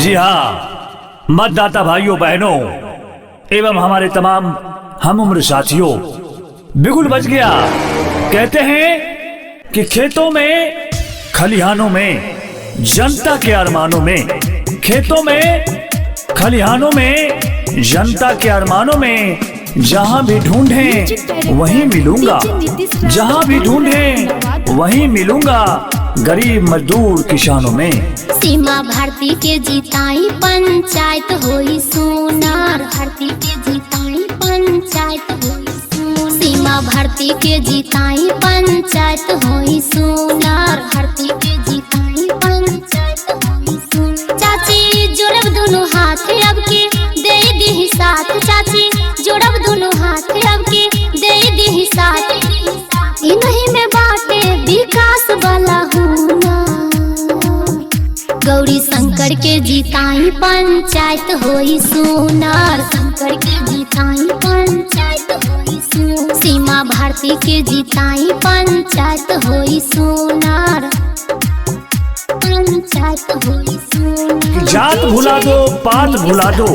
जी हाँ, मतदाता भाइयों बहनों एवं हमारे तमाम हम उम्र साथियों, बिगुल बज गया। कहते हैं कि खेतों में, खलिहानों में, जनता के अरमानों में, खेतों में, खलिहानों में, जनता के अरमानों में, जहाँ भी ढूंढें वहीं मिलूंगा, जहाँ भी ढूंढें वहीं मिलूंगा, गरीब मजदूर किसानों में। सीमा भारती के जीताई पंचायत होई सोनार, भारती के जीताई पंचायत होई सोनार, सीमा भारती के जीताई पंचायत होई सोनार, भारती के जीताई पंचायत होई सोनार। चाची जोड़ब दोनों हाथ अब के दे दी साथ, चाची जोड़ब दोनों हाथ अब के दे दी साथ, इन्हीं में बाटे विकास वाला हूँ। गौरी शंकर के जीताई पंचायत होई सोनार, शंकर के जीताई पंचायत होई सोनार, सीमा भारती के जीताई पंचायत होई सोनार, पंचायत होई सोनार। जात भुला दो, पात भुला दो,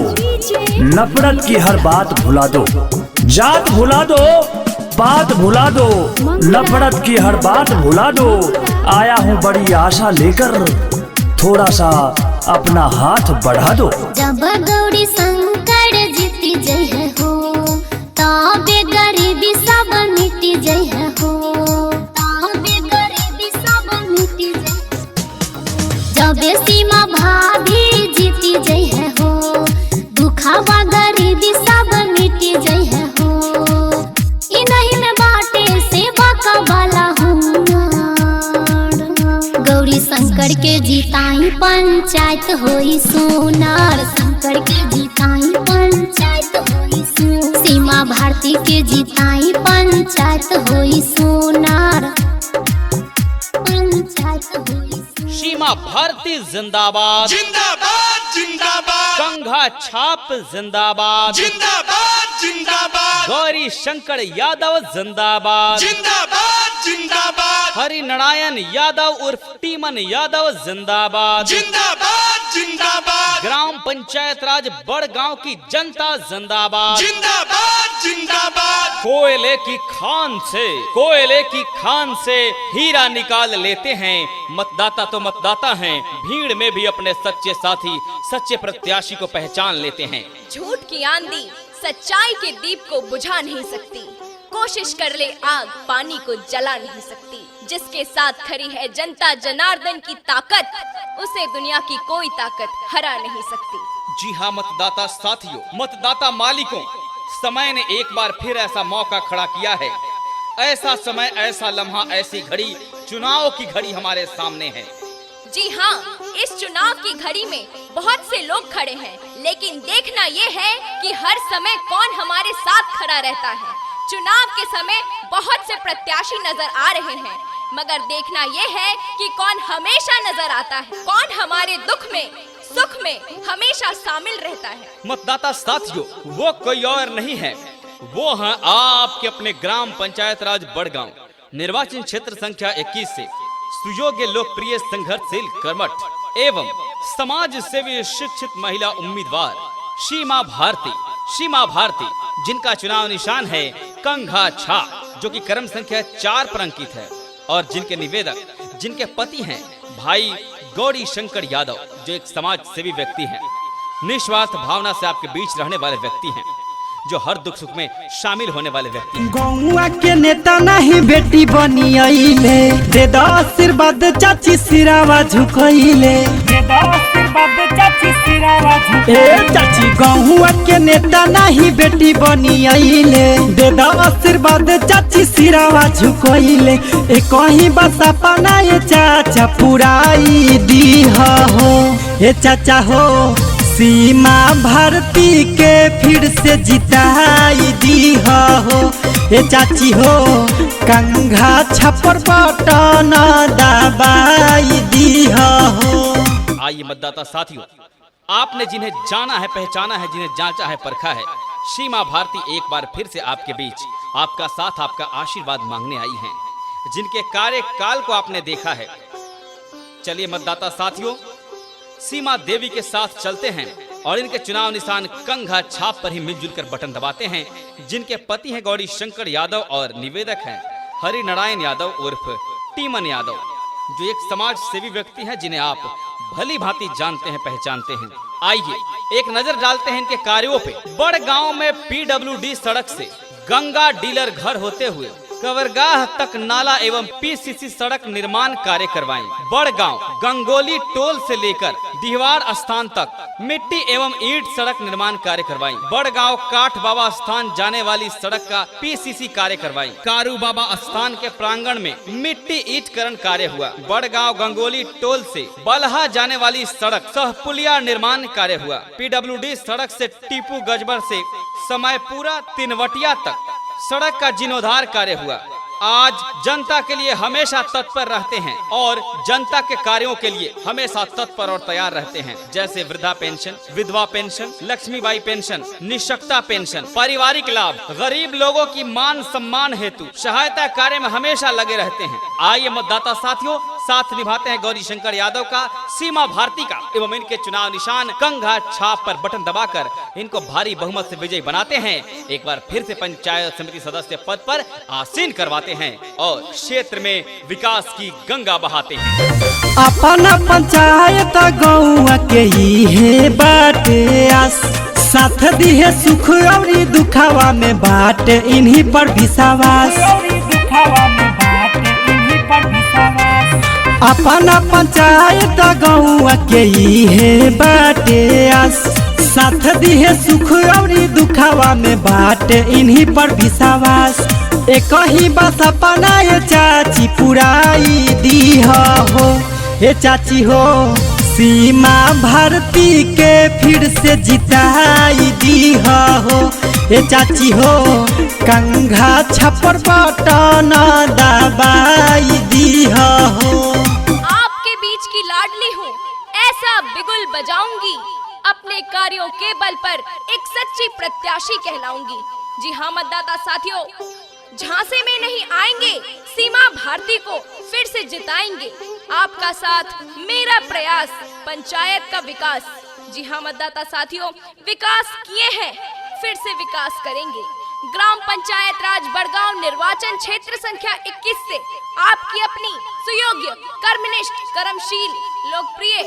नफरत की हर बात भुला दो। जात भुला दो, बात भुला दो, नफरत की हर बात भुला दो। आया हूँ बड़ी आशा लेकर, थोड़ा सा अपना हाथ बढ़ा दो। जब गौरी शंकर जीती जय हो, तबे गरीबी सब मिटी जय हो, तबे गरीबी सब मिटी जय। जब सीमा भाभी जीती जय हो, दुखावा गरीबी सब मिटी जय हो, इन्हीं में बाटे सेवा का बाला हूँ। गौरी शंकर के जीताई पंचायत होई सोनार, शंकर के जीताई पंचायत होई सोनार, सीमा भारती के जीताई पंचायत होई सोनार, पंचायत होई सोनार। सीमा भारती जिंदाबाद जिंदाबाद जिंदाबाद, कंघा छाप जिंदाबाद जिंदाबाद जिंदाबाद, गौरी शंकर यादव जिंदाबाद जिंदाबाद जिंदाबाद, हरि नारायण यादव उर्फ टीमन यादव जिंदाबाद जिंदाबाद जिंदाबाद, ग्राम पंचायत राज बड़गांव की जनता जिंदाबाद जिंदाबाद जिंदाबाद। कोयले की खान से हीरा निकाल लेते हैं। मतदाता तो मतदाता हैं, भीड़ में भी अपने सच्चे साथी, सच्चे प्रत्याशी को पहचान लेते हैं। झूठ की आंधी सच्चाई के दीप को बुझा नहीं सकती, कोशिश कर ले आग पानी को जला नहीं सकती। जिसके साथ खड़ी है जनता जनार्दन की ताकत, उसे दुनिया की कोई ताकत हरा नहीं सकती। जी हाँ मतदाता साथियों, मतदाता मालिकों, समय ने एक बार फिर ऐसा मौका खड़ा किया है। ऐसा समय, ऐसा लम्हा, ऐसी घड़ी, चुनाव की घड़ी हमारे सामने है। जी हाँ, इस चुनाव की घड़ी में बहुत से लोग खड़े हैं, लेकिन देखना ये है कि हर समय कौन हमारे साथ खड़ा रहता है। चुनाव के समय बहुत से प्रत्याशी नजर आ रहे हैं, मगर देखना ये है कि कौन हमेशा नजर आता है, कौन हमारे दुख में सुख में हमेशा शामिल रहता है। मतदाता साथियों, वो कोई और नहीं है, वो हैं आपके अपने ग्राम पंचायत राज बड़गांव निर्वाचन क्षेत्र संख्या 21 से सुयोग्य लोकप्रिय संघर्षशील कर्मठ एवं समाज सेवी शिक्षित महिला उम्मीदवार सीमा भारती, जिनका चुनाव निशान है कंघा छाप, जो कि क्रम संख्या 4 पर अंकित है, और जिनके निवेदक, जिनके पति हैं भाई गौरी शंकर यादव, जो एक समाज सेवी व्यक्ति हैं, निस्वार्थ भावना से आपके बीच रहने वाले व्यक्ति हैं, जो हर दुख सुख में शामिल होने वाले व्यक्ति हैं। गौवा के नेता नहीं बेटी बनी आइले, दे दो आशीर्वाद चाची सिरावा झुकइले, दे दो आशीर्वाद चाची सिरावा झुकइले। ए चाची गौवा के नेता नहीं बेटी बनी आइले, दे दो आशीर्वाद चाची सिरावा झुकइले। ए कहीं बस अपना ये चाचा पुराई दी हो, ए चाचा हो सीमा भारती के फिर से जिताई दी हो, ए चाची हो कंघा छपर बटन दबाई दी हो। आइए मतदाता साथियों, आपने जिन्हें जाना है, पहचाना है, जिन्हें जांचा है, परखा है, सीमा भारती एक बार फिर से आपके बीच आपका साथ, आपका आशीर्वाद मांगने आई हैं, जिनके कार्यकाल को आपने देखा है। चलिए मतदाता साथियों, सीमा देवी के साथ चलते हैं और इनके चुनाव निशान कंघा छाप पर ही मिलजुल कर बटन दबाते हैं, जिनके पति हैं गौरी शंकर यादव और निवेदक हैं हरि नारायण यादव उर्फ टीमन यादव, जो एक समाज सेवी व्यक्ति हैं जिन्हें आप भली भांति जानते हैं, पहचानते हैं। आइए एक नजर डालते हैं इनके कार्यों पे। बड़गांव में PWD सड़क से गंगा डीलर घर होते हुए कवरगाह तक नाला एवं PCC सड़क निर्माण कार्य करवाएं। बड़गांव गंगोली टोल से लेकर दीवार स्थान तक मिट्टी एवं ईंट सड़क निर्माण कार्य करवाएं। बड़गांव काठ बाबा स्थान जाने वाली सड़क का PCC कार्य करवाएं। कारू बाबा स्थान के प्रांगण में मिट्टी ईंटकरण कार्य हुआ। बड़गांव गंगोली टोल से बलहा जाने वाली सड़क सह पुलिया निर्माण कार्य हुआ। PWD सड़क से टीपू गजबर से समयपुरा तिनवटिया तक सड़क का जीर्णोद्धार कार्य हुआ। आज जनता के लिए हमेशा तत्पर रहते हैं और जनता के कार्यों के लिए हमेशा तत्पर और तैयार रहते हैं, जैसे वृद्धा पेंशन, विधवा पेंशन, लक्ष्मीबाई पेंशन, निःशक्ता पेंशन, पारिवारिक लाभ, गरीब लोगों की मान सम्मान हेतु सहायता कार्य में हमेशा लगे रहते हैं। आइए मतदाता साथियों, साथ निभाते हैं गौरी शंकर यादव का, सीमा भारती का एवं इनके चुनाव निशान कंघा छाप पर बटन दबाकर इनको भारी बहुमत से विजयी बनाते हैं। एक बार फिर से पंचायत समिति सदस्य पद पर आसीन करवाते हैं और क्षेत्र में विकास की गंगा बहाते हैं। अपना पंचायत गौआ के ही है बाटे आस, साथ दिहे सुख और दुखावा में बाट इन्हीं पर विश्वास। अपना पंचायत गौआ के ही है बाटे आस, साथ दिहे सुख और दुखावा में बाट इन्हीं पर विश्वास। एक ही बात अपना ये चाची पुराई दी हो, ये चाची हो सीमा भारती के फिर से जिताई दी हो, ये चाची हो कंघा छपर बटन दबाई दी हो। आपके बीच की लाडली हूँ, ऐसा बिगुल बजाऊंगी, अपने कार्यों के बल पर एक सच्ची प्रत्याशी कहलाऊंगी। जी हाँ मतदाता साथियों, झांसे में नहीं आएंगे, सीमा भारती को फिर से जिताएंगे। आपका साथ, मेरा प्रयास, पंचायत का विकास। जी हाँ मतदाता साथियों, विकास किए हैं, फिर से विकास करेंगे। ग्राम पंचायत राज बड़गांव निर्वाचन क्षेत्र संख्या 21 से आपकी अपनी सुयोग्य, कर्मनिष्ठ, कर्मशील, लोकप्रिय,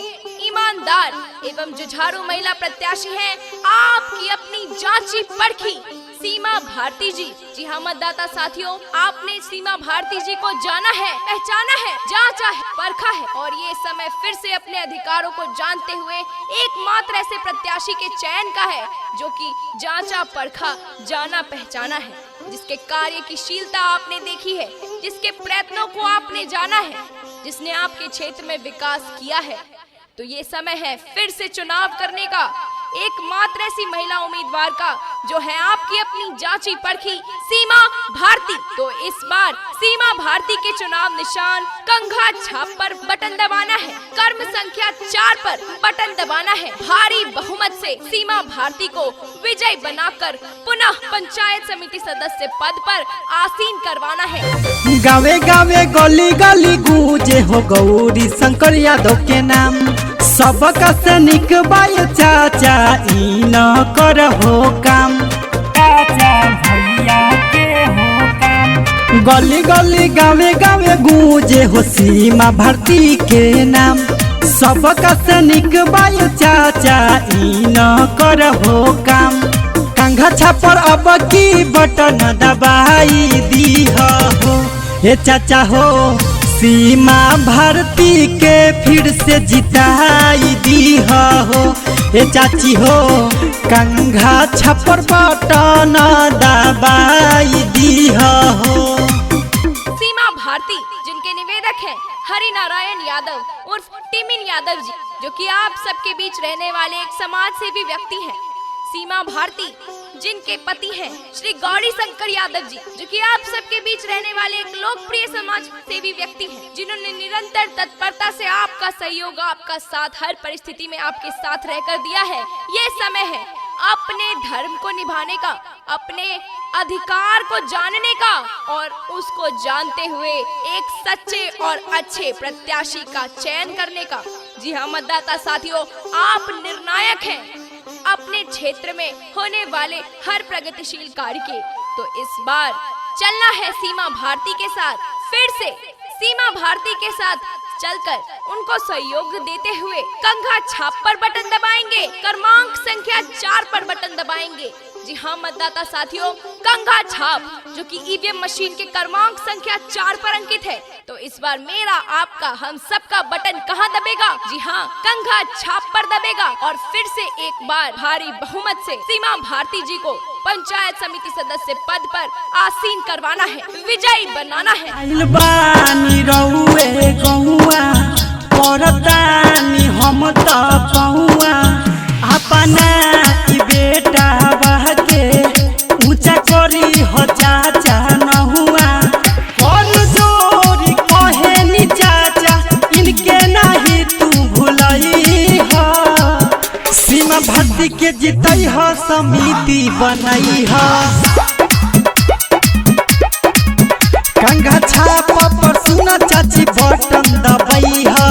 ईमानदार एवं जुझारू महिला प्रत्याशी हैं आपकी अपनी जांची परखी सीमा भारती जी। जी हाँ मतदाता साथियों, आपने सीमा भारती जी को जाना है, पहचाना है, जांचा है, परखा है और ये समय फिर से अपने अधिकारों को जानते हुए एकमात्र ऐसे प्रत्याशी के चयन का है जो कि जांचा, परखा, जाना, पहचाना है, जिसके कार्य की शीलता आपने देखी है, जिसके प्रयत्नों को आपने जाना है, जिसने आपके क्षेत्र में विकास किया है। तो ये समय है फिर से चुनाव करने का, एकमात्र ऐसी महिला उम्मीदवार का जो है आपकी अपनी जांची परखी सीमा भारती। तो इस बार सीमा भारती के चुनाव निशान कंघा छाप पर बटन दबाना है, कर्म संख्या 4 पर बटन दबाना है। भारी बहुमत से सीमा भारती को विजय बनाकर पुनः पंचायत समिति सदस्य पद पर आसीन करवाना है। गावे गावे गली गली गूंजे हो गौरी शंकर यादव के नाम, सबका से निक बाय चाचा ई न कर हो काम, चाचा भैया के हो काम। गली गली गावे गावे गूंजे हो सीमा भारती के नाम, सबका से निक बाय चाचा ई न कर हो काम। कंघा छापर अब की बटन दबाई दी हो, ये चाचा हो सीमा भारती के फिर से जिताई दी हो, ये चाची हो कंघा छपर बटन दबाई दी हो। सीमा भारती जिनके निवेदक हैं हरि नारायण यादव उर्फ टीमिन यादव जी, जो कि आप सबके बीच रहने वाले एक समाज सेवी व्यक्ति हैं। सीमा भारती जिनके पति हैं श्री गौरी शंकर यादव जी, जो कि आप सबके बीच रहने वाले एक लोकप्रिय समाज सेवी व्यक्ति हैं, जिन्होंने निरंतर तत्परता से आपका सहयोग, आपका साथ हर परिस्थिति में आपके साथ रहकर दिया है। ये समय है अपने धर्म को निभाने का, अपने अधिकार को जानने का और उसको जानते हुए एक सच्चे और अच्छे प्रत्याशी का चयन करने का। जी हाँ मतदाता साथियों, आप निर्णायक हैं अपने क्षेत्र में होने वाले हर प्रगतिशील कार्य के। तो इस बार चलना है सीमा भारती के साथ, फिर से सीमा भारती के साथ चलकर उनको सहयोग देते हुए कंघा छाप पर बटन दबाएंगे, क्रमांक संख्या 4 पर बटन दबाएंगे। जी हाँ मतदाता साथियों, कंघा छाप जो कि ईवीएम मशीन के क्रमांक संख्या 4 पर अंकित है। तो इस बार मेरा, आपका, हम सबका बटन कहाँ दबेगा? जी हाँ, कंघा छाप पर दबेगा और फिर से एक बार भारी बहुमत से सीमा भारती जी को पंचायत समिति सदस्य पद पर आसीन करवाना है, विजयी बनाना है। आइल बानी रउए गौआ परतानी हम त पहुआ, अपना की बेटा बहके ऊंचा करी हो चाचा नहुआ। और जोरी कहे नी चाचा इनके नहीं तू भुलई हो, सीमा भारती के जितई हो समिति बनई हो। कंघा छाप पर सुना चाची बटन दबई है।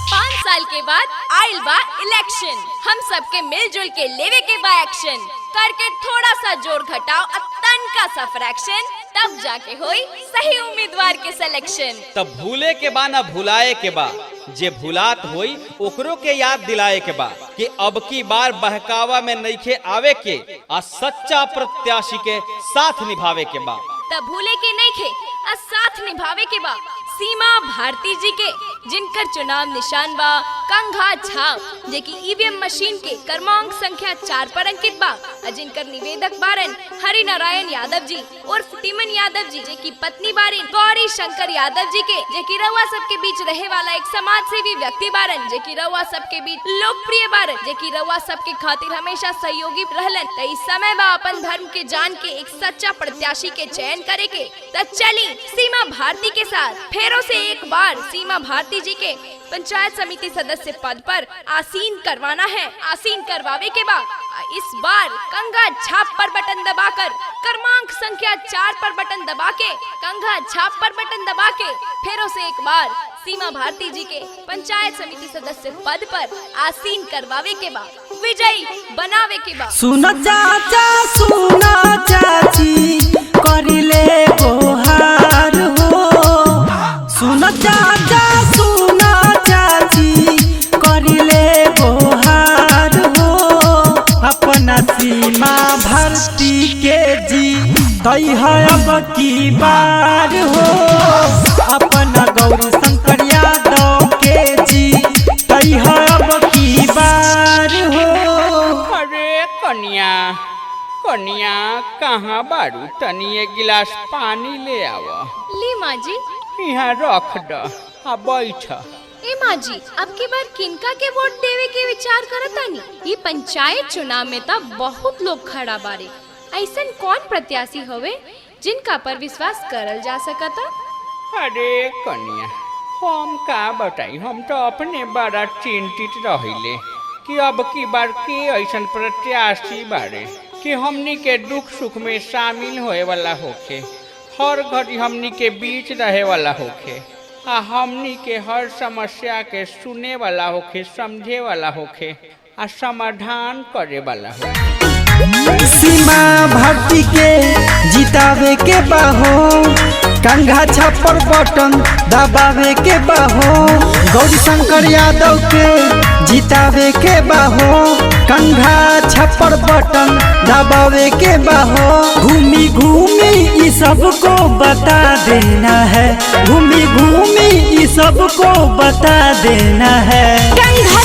5 साल के बाद आइल बा इलेक्शन, हम सबके मिलजुल के लेवे के बा एक्शन, करके थोड़ा सा जोर घटाओ तन का सा फ्रैक्शन, तब जाके होई सही उम्मीदवार के सिलेक्शन। तब भूले के बा ना भुलाए के बा, जे भुलात होई ओकरो के याद दिलाए के बा कि अब की बार बहकावा में नइखे आवे के आ सच्चा प्रत्याशी के साथ निभावे के बा। तब भूले के नहीं खे आ साथ निभावे के बा सीमा भारती जी के, जिनकर चुनाव निशान बा कंघा छाप, जे की ईवीएम मशीन के क्रमांक संख्या 4 पर अंकित बा, जिनकर निवेदक बारन हरि नारायण यादव जी उर्फ टिमन यादव जी, जे की पत्नी बारन गौरी शंकर यादव जी के, जे की रउआ सबके बीच रहे वाला एक समाज सेवी व्यक्ति बारन, जे की रउआ सबके बीच लोकप्रिय बारन, जे की रउआ सबके खातिर हमेशा सहयोगी रहलन। त इस समय बा अपन धर्म के जान के एक सच्चा प्रत्याशी के चयन करे के। त चली सीमा भारती के साथ फेरों से एक बार सीमा भारती जी के पंचायत समिति सदस्य पद पर आसीन करवाना है। आसीन करवावे के बाद इस बार कंघा छाप पर बटन दबाकर क्रमांक संख्या 4 पर बटन दबा के, कंघा छाप पर बटन दबा के फेरों से एक बार सीमा भारती जी के पंचायत समिति सदस्य पद पर आसीन करवावे के बाद विजयी बनावे के बाद। सुना चाचा सुना चाची करिले गोहार हो, सुना चाचा सुना चाची करिले गोहार हो, अपना सीमा भारती के जी तई है अब की बार हो, अपना गौरी शंकर यादव के जी तई है अब की बार हो। अरे कन्या कन्या कहाँ बारू, तनी एक गिलास पानी ले आवा। ली माँ जी। यहाँ रख द आ बैठ। ए माँ जी, अब की बार किनका के वोट देवे के विचार करतानी? ये पंचायत चुनाव में तो बहुत लोग खड़ा बारे, ऐसन कौन प्रत्याशी होवे जिनका पर विश्वास करल जा सकता? अरे कन्या हम का बताई, हम तो अपने बड़ा चिंतित रहिले कि अब की बार के ऐसन प्रत्याशी बारे कि हमनी के दुख सुख में शामिल होए वाला होखे, हर घड़ी हमनी के बीच रहे वाला होखे, आ हमनी के हर समस्या के सुने वाला होखे, समझे वाला होखे, आ समाधान करे वाला होखे। सीमा भारती के जितावे के बाहो, कंघा छाप पर बटन दबावे के बाहो, गौरी शंकर यादव के जितावे के बाहो, कंघा छाप पर बटन दबावे के बाहो। घूमी घूमी ई सबको बता देना है, घूमी घूमी ई सबको बता देना है। कंघा